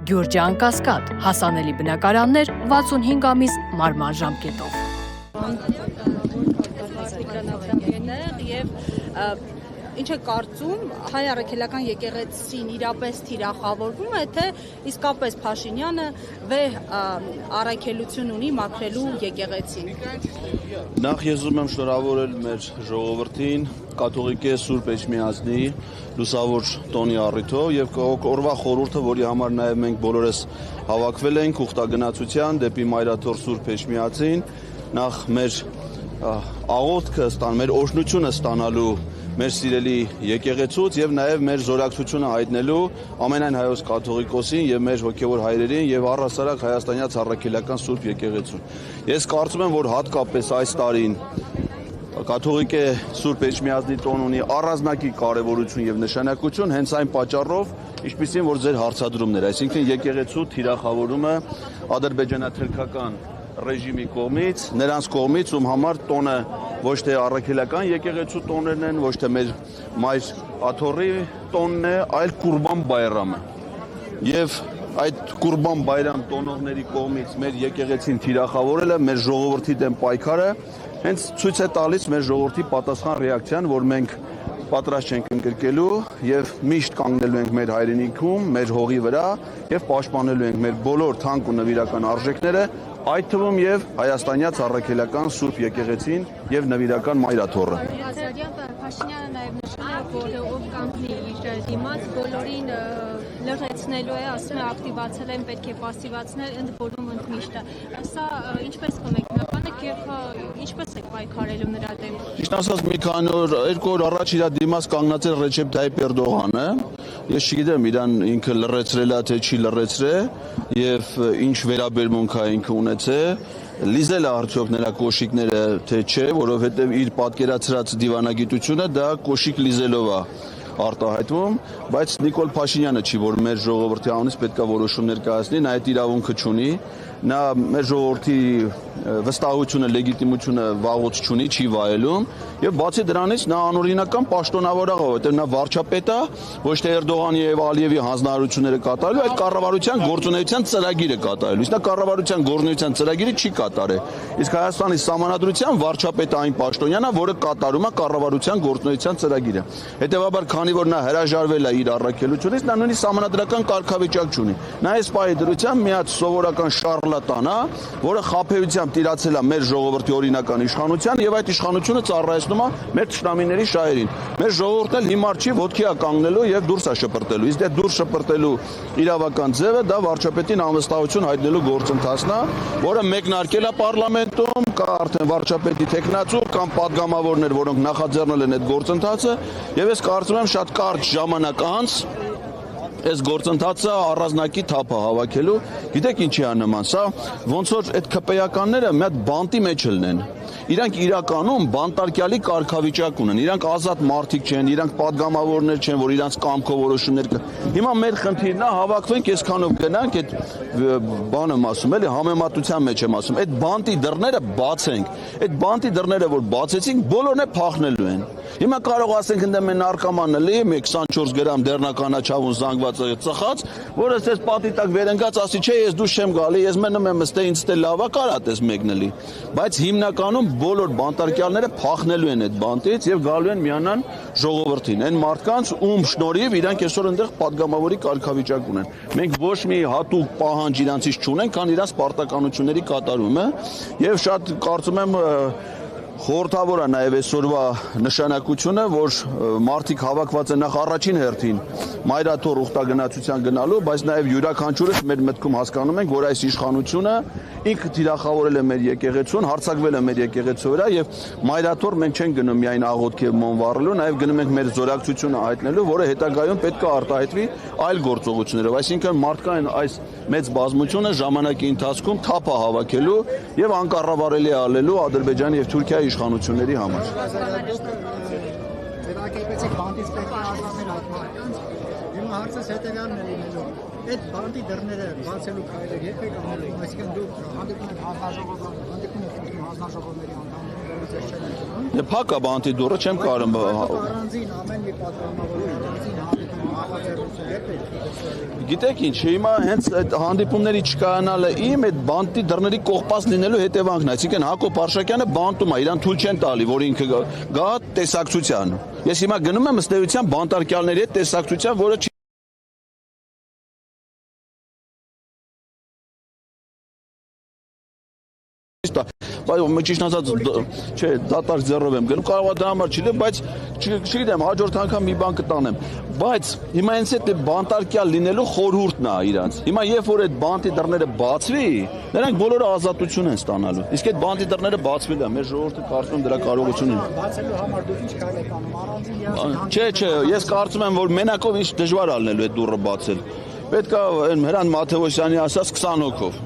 Գյուրջան Կասկադ, հասանելի բնակարաններ 65 ամիս մարման ժամկետով։ Ինչ է կարծում, հայ առաքելական եկեղեցին իրապես թիրախավորվում է, թե իսկապես Փաշինյանը վեհ առաքելություն ունի մաքրելու եկեղեցին։ Նախ ես ուզում եմ շնորհավորել մեր ժողովրդին կաթողիկե Սուրբ Էջմիածնի լուսավոր տոնի առիթով եւ օրվա խորհուրդը, որի համար նաեւ մենք բոլորս հավաքվել ենք ուխտագնացության դեպի Մայրաթոր Սուրբ Էջմիածին, նախ մեր աղոթքը ստան, մեր օրհնությունը ստանալու մեր սիրելի եկեղեցուց եւ նաեւ մեր զորակցությունը հայտնելու ամենայն հայոց կաթողիկոսին եւ մեր հոգեվոր հայրերին եւ առհասարակ հայաստանյաց առաքելական Սուրբ եկեղեցուն։ Ես կարծում եմ, որ հատկապես այս տարին կաթողիկե Սուրբ Էջմիածնի տոն ունի առանձնակի կարեւորություն եւ նշանակություն հենց այն պատճառով, ինչպիսին որ ձեր հարցադրումներ, այսինքն եկեղեցու թիրախավորումը ադրբեջանաթուրքական ռեժիմի կողմից, նրանց կողմից, ում համար տոնը ոչ թե առաքելական եկեղեցու տոներն են, ոչ թե մեր Մայր Աթոռի տոնն է, այլ Կուրբան Բայրամը։ Եվ այդ Կուրբան Բայրամ տոնողների կողմից մեր եկեղեցին թիրախավորելը, մեր ժողովրդի դեմ պայքարը հենց ցույց է տալիս մեր ժողովրդի պատասխան ռեակցիան, որ մենք պատրաստ չենք ընկրկելու եւ միշտ կանգնելու ենք մեր հայրենիքում, մեր հողի վրա եւ պաշտպանելու ենք մեր բոլոր թանկ ու նվիրական արժեքները, այդ թվում եւ հայաստանյաց առաքելական Սուրբ եկեղեցին եւ նվիրական Մայր Աթոռը։ Փաշինյանը նաեւ նշել է, որ ով կանգնի իր դիմաց, բոլորին լրացնելու է, ասում է ակտիվացել են, պետք է պասիվացնել, ընդ որում ընդմիշտը։ Սա ինչպես կմեկնաբանեք եւ ինչպես է պայքարելու նրա դեմ։ Ճիշտ ասած, մի քանի օր, 2 օր առաջ իր դիմաց կանգնած էր Ռեջեփ Թայիփ Էրդողանը։ Ես չգիտեմ իրան ինքը լրացրել է թե չի լրացրել եւ ինչ վերաբերմունք է ինքը ունեցել, լիզել է արդյոք նրա կոշիկները թե չէ, որովհետեւ իր պատկերացրած դիվանագիտությունը դա կոշիկ լիզելով է արտահայտվում, բայց Նիկոլ Փաշինյանը չի, որ մեր ժողովրդի անունից պետք է որոշումներ կայացնի, նա այդ իրավունքը չունի, նա մեր ժողովրդի վստահությունը, լեգիտիմությունը վաղուց չունի, չի վայելում եւ բացի դրանից նա անօրինական պաշտոնավոր է, որովհետեւ նա վարչապետ է, ոչ թե Էրդողանի եւ Ալիևի հանձնարարությունները կատարելու, այլ կառավարության գործունեության ծրագիրը կատարելու։ Իսկ նա կառավարության գործունեության ծրագիրը չի կատարել։ Իսկ Հայաստանի Սահմանադրության վարչապետը այն պաշտոնյան է, որը կատարում է կառավարության գործունեության ծրագիրը։ Հետևաբար, քանի որ նա հրաժարվել է իր առաքելությունից, նա նույնիսկ սահմանադրական կարգավիճակ չունի։ Նա այս պահի դրությամբ միած սովորական շարլատան է, որը խաբեությամբ տիրացել է մեր ժողովրդի օրինական իշխանության եւ այդ իշխանությունը ծառայեցնում է մեր թշնամիների շահերին։ Մեր ժողովուրդն էլ հիմար չի, ոտքի է կանգնելու եւ դուրս է շպրտելու։ Իսկ դե դուրս շպրտելու իրավական ձևը դա վարչապետին անվստահություն հայտնելու գործընթացն է, որը մեկնարկել է պարլամենտում, կա արդեն վարչապետի տեխնացու կամ падգամավորներ, որոնք նախաձեռնել են այդ գործընթացը, եւ ես կարծում եմ շատ կարճ ժամանակ անց այս գործընթացը առանձնակի թափ է հավաքելու, գիտեք ինչի է նման, սա ոնց որ այդ քպեականները մի հատ բանտի մեջ լնեն։ Իրանք իրականում բանտարկյալի կարգավիճակ ունեն, իրանք ազատ մարդիկ չեն, իրանք падգամավորներ չեն, որ իրանք կամքով որոշումներ կան։ Հիմա մեր խնդիրն է հավաքվենք, այսքանով գնանք, այդ բանը եմ ասում, էլի համեմատության մեջ եմ ասում, այդ բանտի դռները բացենք։ Այդ բանտի դռները որ բացեցինք, բոլորն է փախնելու են։ Հիմա կարող ասենք ընդ մեն նարկոմանը լի 24 գրամ դեռնականաչավուն զանգված ծխած, որը ես պատի տակ վերընկած ասի, չէ, ես դուրս չեմ գալի, ես մնում եմ ըստե ինձ դե լավա կարա տես մեկնելի։ Բայց հիմնականում բոլոր բանտարկյալները փախնելու են այդ բանտից եւ գալու են միանան ժողովրդին, այն մարդկանց, ում շնորհիվ իրանք այսօր այնտեղ падգամավորի կարգավիճակ ունեն։ Մենք ոչ մի հատուկ պահանջ իրանցից չունենք, քան իրանց պարտականությունների կատարումը եւ շատ կարծում եմ խորհրդավոր է նաև այսօրվա նշանակությունը, որ մարդիկ հավաքված են նախ առաջին հերթին Մայր Աթոռ ուխտագնացության գնալու, բայց նաև յուրաքանչյուրս մեր մտքում հասկանում ենք, որ այս իշխանությունը ինքը թիրախավորել է մեր եկեղեցուն, հարձակվել է մեր եկեղեցու վրա եւ Մայր Աթոռ մենք չենք գնում միայն աղոթքի եւ մոմ վառելու, նաև գնում ենք մեր զորակցությունը հայտնելու, որը հետագայում պետք է արտահայտվի այլ գործողություններով, այսինքն մարդկային այս մեծ բազմությունը ժամանակի ընթացքում թափ է հավաքելու եւ անկառավարելի է ալելու Ադրբեջանի եւ Թուրքիայի իշխանությունների համար։ Ձևակերպեցիք բանտից պետք է ազատել ակնարկանց, հիմա հարցս հետևյալն է լինելու, այդ բանտի դռները բացելու քայլեր երբեք անելու, այսինքն դուք հանդիպում եք հանձնաժողովների անդամների չեն։ Փակ է բանտի դուռը, չեմ կարող առանձին ամեն մի պատգամավորի առանձին հանդիպում նախաձեռնել Գիտեք ինչ, հիմա հենց այդ հանդիպումների չկայանալը իմ այդ բանտի դռների կողպած լինելու հետևանքն է, այսինքն Հակոբ Արշակյանը բանտում է, իրան թույլ չեն տալի, որ ինքը գա տեսակցության։ Ես հիմա գնում եմ ըստ էության բանտարկյալների հետ տեսակցության, որը ճիշտ ասած, չէ, դատարկ ձեռով եմ գնում, կարող է դա համար չի լինի, բայց չգիտեմ, հաջորդ անգամ մի բան կտանեմ։ Բայց հիմա հենց այդ բանտարկյալ լինելու խորհուրդն է իրանց։ Հիմա երբ որ այդ բանտի դռները բացվի, նրանք բոլորը ազատություն են ստանալու։ Իսկ այդ բանտի դռները բացվել է, մեր ժողովուրդը կարծում եմ դրա կարողություն ունի։ Բացելու համար դուք ինչ կարելի եք անում, առանձին Չէ, ես կարծում եմ, որ մենակով ինչ դժվար ալնելու այդ դուռը բացել։ Պետք է Հրանտ Մաթևոսյանի ասած 20 հոգով։